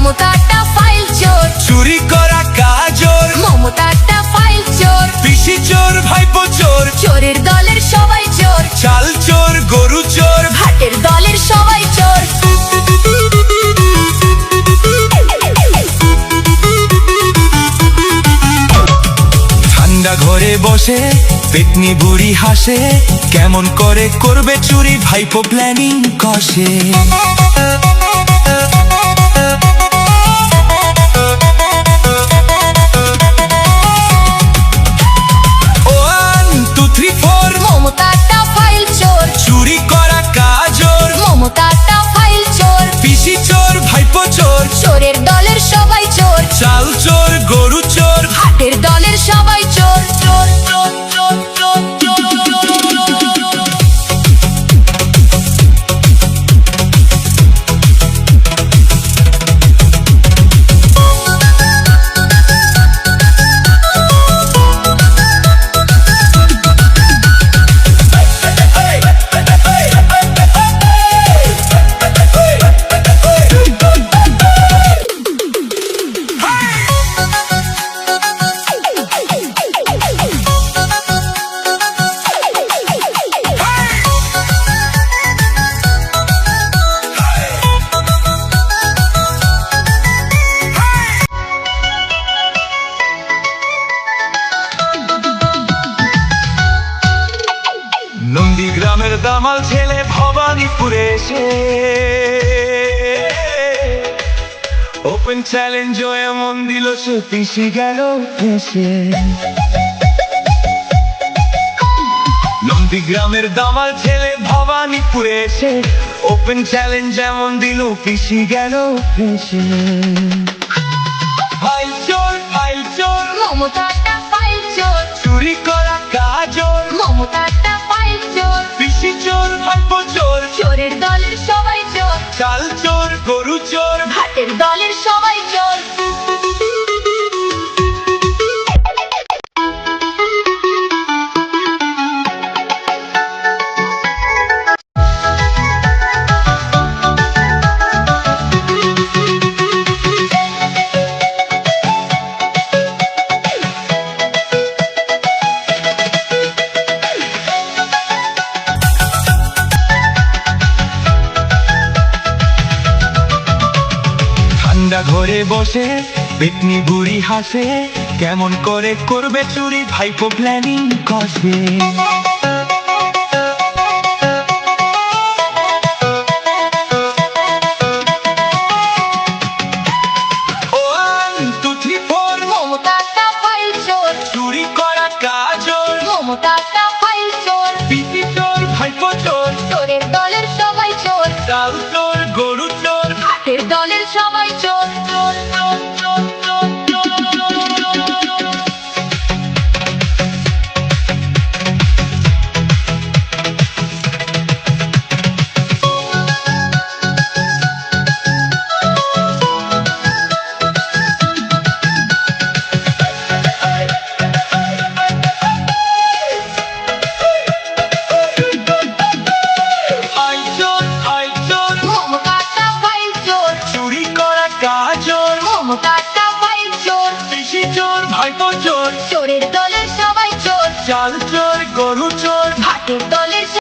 মমতা একটা ফাইল চোর, চুরি করা কাজর, মমতা একটা ফাইল চোর, পিসি চোর, ভাইপো চোর, চোরের দলের সবাই চোর, চাল চোর, গরু চোর, ভাটের দলের সবাই চোর। ঠান্ডা ঘরে বসে পেতনি বুড়ি হাসে, কেমন করে করবে চুরি ভাইপো প্ল্যানিং কষে। মমতা একটা ফাইল চোর, চুরি করা কাজর, মমতা একটা ফাইল চোর, পিসি চোর, ভাইপো চোর, চোরের দলের সবাই চোর, চাল চোর, গরু চোর, ভাটের দলের সবাই চোর। চোর চোর চোর চোর চোর। নন্দীগ্রামের দামাল ছেলে ভবানীপুরে এসে ওপেন চ্যালেঞ্জ এমন দিল সে পিসি গেল ফেসে। নন্দীগ্রামের দামাল ছেলে ভবানীপুরে এসে ওপেন চ্যালেঞ্জ এমন দিল পিসি গেল ফেসে। ফাইল চোর, ফাইল চোর, মমতা একটা ফাইল চোর, চুরি করা কাজর, মমতা একটা ফাইল চোর, পিসি চোর, ভাইপো চোর, চোরের দলের সবাই চোর, চাল চোর, গরু চোর, ভাটের দলের সবাই চোর। ঠান্ডা ঘরে বসে পেতনি বুড়ি হাসে, কেমন করে করবে চুরি ভাইপো প্ল্যানিং কষে। মমতা একটা ফাইল চোর, চুরি করা কাজর, মমতা একটা ফাইল চোর, পিসি চোর, ভাইপো চোর, চোরের দলের সবাই চোর, চাল চোর, গরু